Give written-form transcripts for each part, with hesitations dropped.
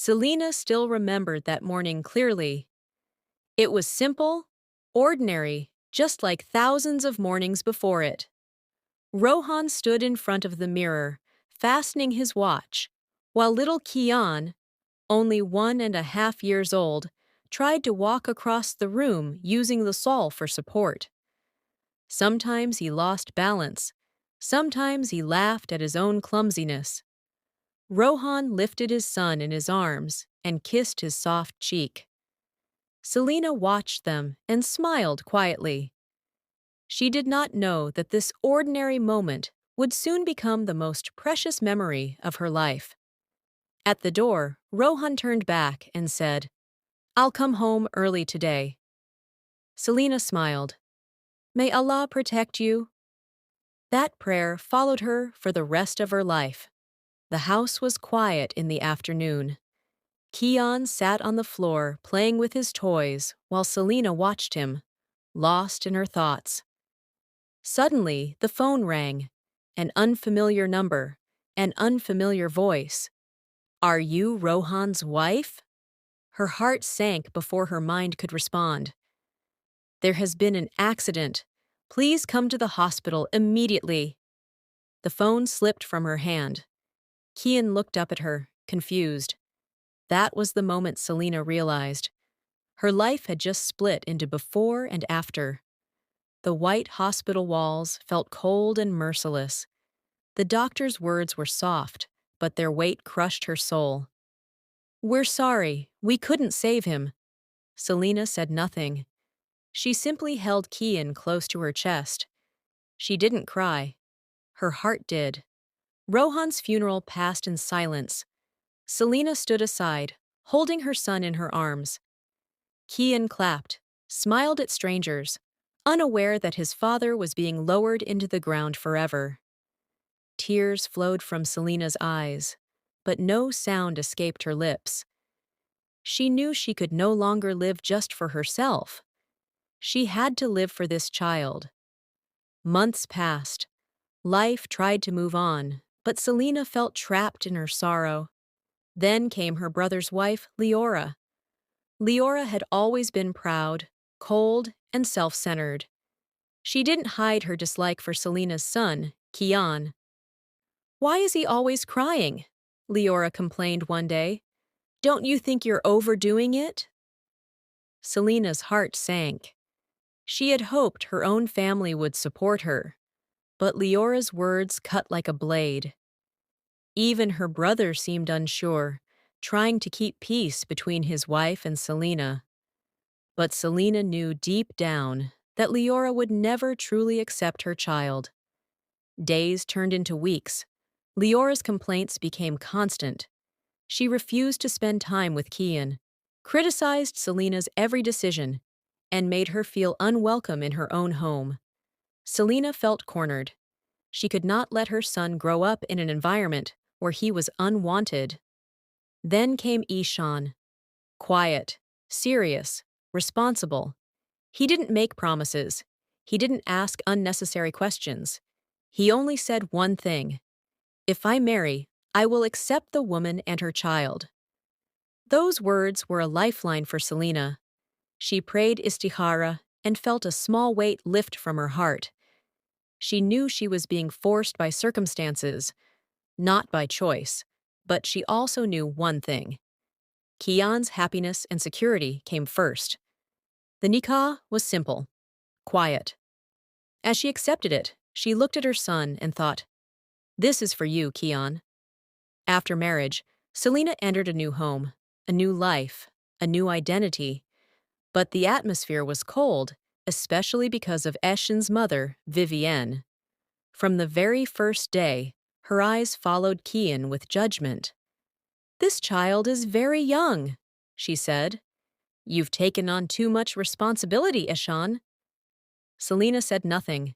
Selina still remembered that morning clearly. It was simple, ordinary, just like thousands of mornings before it. Rohan stood in front of the mirror, fastening his watch, while little Kian, only 1.5 years old, tried to walk across the room using the saw for support. Sometimes he lost balance. Sometimes he laughed at his own clumsiness. Rohan lifted his son in his arms and kissed his soft cheek. Selina watched them and smiled quietly. She did not know that this ordinary moment would soon become the most precious memory of her life. At the door, Rohan turned back and said, "I'll come home early today." Selina smiled. "May Allah protect you." That prayer followed her for the rest of her life. The house was quiet in the afternoon. Kian sat on the floor playing with his toys while Selina watched him, lost in her thoughts. Suddenly, the phone rang. An unfamiliar number, an unfamiliar voice. "Are you Rohan's wife?" Her heart sank before her mind could respond. "There has been an accident. Please come to the hospital immediately." The phone slipped from her hand. Kian looked up at her, confused. That was the moment Selina realized. Her life had just split into before and after. The white hospital walls felt cold and merciless. The doctor's words were soft, but their weight crushed her soul. "We're sorry, we couldn't save him." Selina said nothing. She simply held Kian close to her chest. She didn't cry. Her heart did. Rohan's funeral passed in silence. Selina stood aside, holding her son in her arms. Kian clapped, smiled at strangers, unaware that his father was being lowered into the ground forever. Tears flowed from Selina's eyes, but no sound escaped her lips. She knew she could no longer live just for herself. She had to live for this child. Months passed. Life tried to move on, but Selina felt trapped in her sorrow. Then came her brother's wife, Leora. Leora had always been proud, cold, and self-centered. She didn't hide her dislike for Selina's son, Kian. "Why is he always crying?" Leora complained one day. "Don't you think you're overdoing it?" Selina's heart sank. She had hoped her own family would support her, but Leora's words cut like a blade. Even her brother seemed unsure, trying to keep peace between his wife and Selina. But Selina knew deep down that Leora would never truly accept her child. Days turned into weeks. Leora's complaints became constant. She refused to spend time with Kian, criticized Selina's every decision, and made her feel unwelcome in her own home. Selina felt cornered. She could not let her son grow up in an environment where he was unwanted. Then came Ishan. Quiet, serious, responsible. He didn't make promises. He didn't ask unnecessary questions. He only said one thing: "If I marry, I will accept the woman and her child." Those words were a lifeline for Selina. She prayed istikhara and felt a small weight lift from her heart. She knew she was being forced by circumstances, not by choice, but she also knew one thing. Kian's happiness and security came first. The nikah was simple, quiet. As she accepted it, she looked at her son and thought, "This is for you, Kian." After marriage, Selina entered a new home, a new life, a new identity. But the atmosphere was cold, especially because of Eshin's mother, Vivienne. From the very first day, her eyes followed Kian with judgment. "This child is very young," she said. "You've taken on too much responsibility, Eshan." Selina said nothing.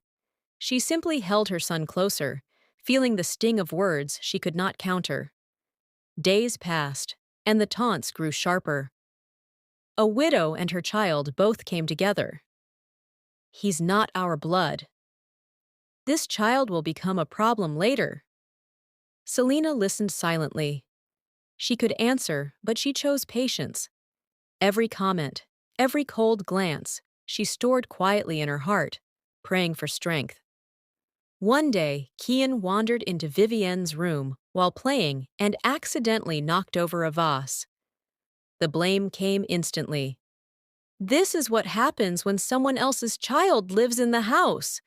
She simply held her son closer, feeling the sting of words she could not counter. Days passed, and the taunts grew sharper. A widow and her child both came together. "He's not our blood." "This child will become a problem later." Selina listened silently. She could answer, but she chose patience. Every comment, every cold glance, she stored quietly in her heart, praying for strength. One day, Kian wandered into Vivienne's room while playing and accidentally knocked over a vase. The blame came instantly. This is what happens when someone else's child lives in the house.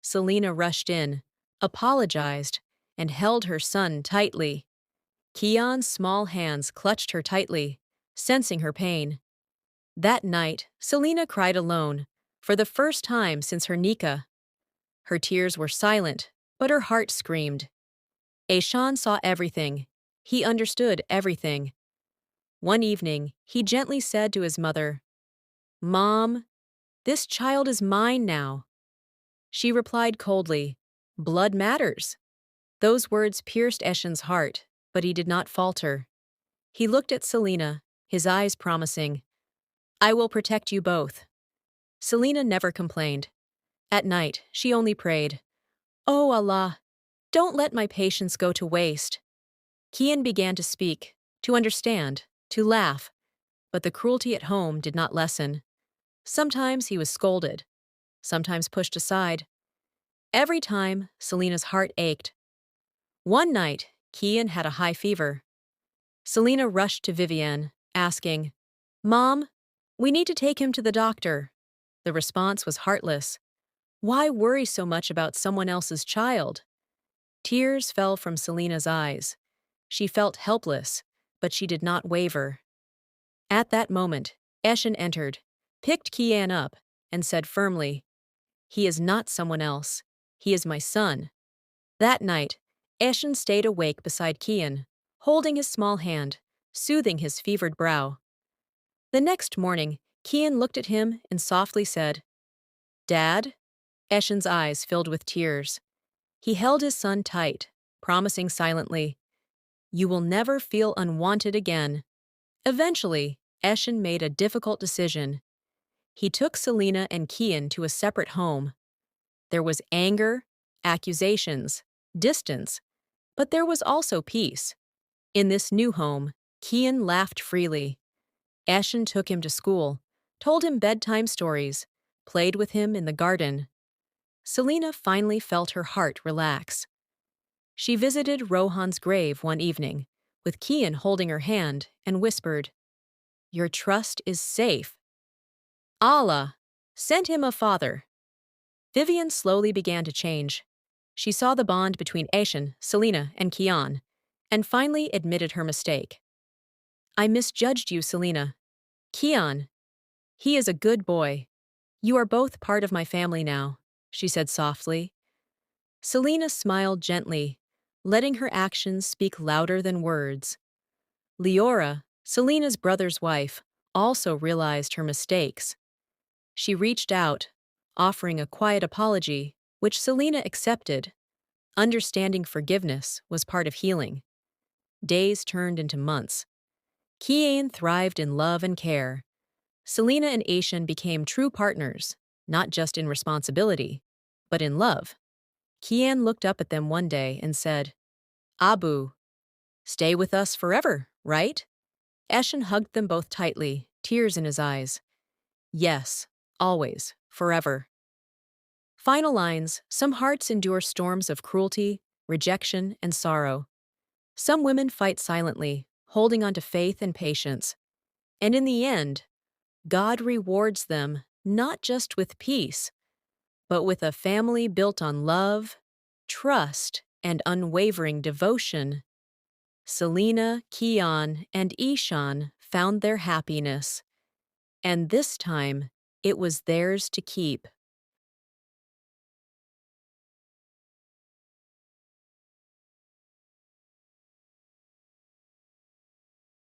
Selina rushed in, apologized, and held her son tightly. Kian's small hands clutched her tightly, sensing her pain. That night, Selina cried alone, for the first time since her nikah. Her tears were silent, but her heart screamed. Aishan saw everything. He understood everything. One evening, he gently said to his mother, "Mom, this child is mine now." She replied coldly, "Blood matters." Those words pierced Eshan's heart, but he did not falter. He looked at Selina, his eyes promising, "I will protect you both." Selina never complained. At night, she only prayed, "Oh Allah, don't let my patience go to waste." Kian began to speak, to understand, to laugh, but the cruelty at home did not lessen. Sometimes he was scolded, sometimes pushed aside. Every time, Selina's heart ached. One night, Kian had a high fever. Selina rushed to Vivienne, asking, "Mom, we need to take him to the doctor." The response was heartless. Why worry so much about someone else's child? Tears fell from Selina's eyes. She felt helpless, but she did not waver. At that moment, Eshan entered, picked Kian up, and said firmly, "He is not someone else. He is my son." That night, Eshan stayed awake beside Kian, holding his small hand, soothing his fevered brow. The next morning, Kian looked at him and softly said, "Dad?" Eshan's eyes filled with tears. He held his son tight, promising silently, "You will never feel unwanted again." Eventually, Eshan made a difficult decision. He took Selina and Kian to a separate home. There was anger, accusations, distance, but there was also peace. In this new home, Kian laughed freely. Eshan took him to school, told him bedtime stories, played with him in the garden. Selina finally felt her heart relax. She visited Rohan's grave one evening, with Kian holding her hand, and whispered, "Your trust is safe. Allah sent him a father." Vivian slowly began to change. She saw the bond between Aishan, Selina, and Kian, and finally admitted her mistake. "I misjudged you, Selina. Kian, he is a good boy. You are both part of my family now," she said softly. Selina smiled gently, letting her actions speak louder than words. Leora, Selina's brother's wife, also realized her mistakes. She reached out, offering a quiet apology, which Selina accepted. Understanding forgiveness was part of healing. Days turned into months. Kian thrived in love and care. Selina and Aishan became true partners, not just in responsibility, but in love. Kian looked up at them one day and said, "Abu, stay with us forever, right?" Eshan hugged them both tightly, tears in his eyes. "Yes, always, forever." Final lines: some hearts endure storms of cruelty, rejection, and sorrow. Some women fight silently, holding on to faith and patience. And in the end, God rewards them not just with peace, but with a family built on love, trust, and unwavering devotion. Selina, Kian, and Ishan found their happiness, and this time it was theirs to keep.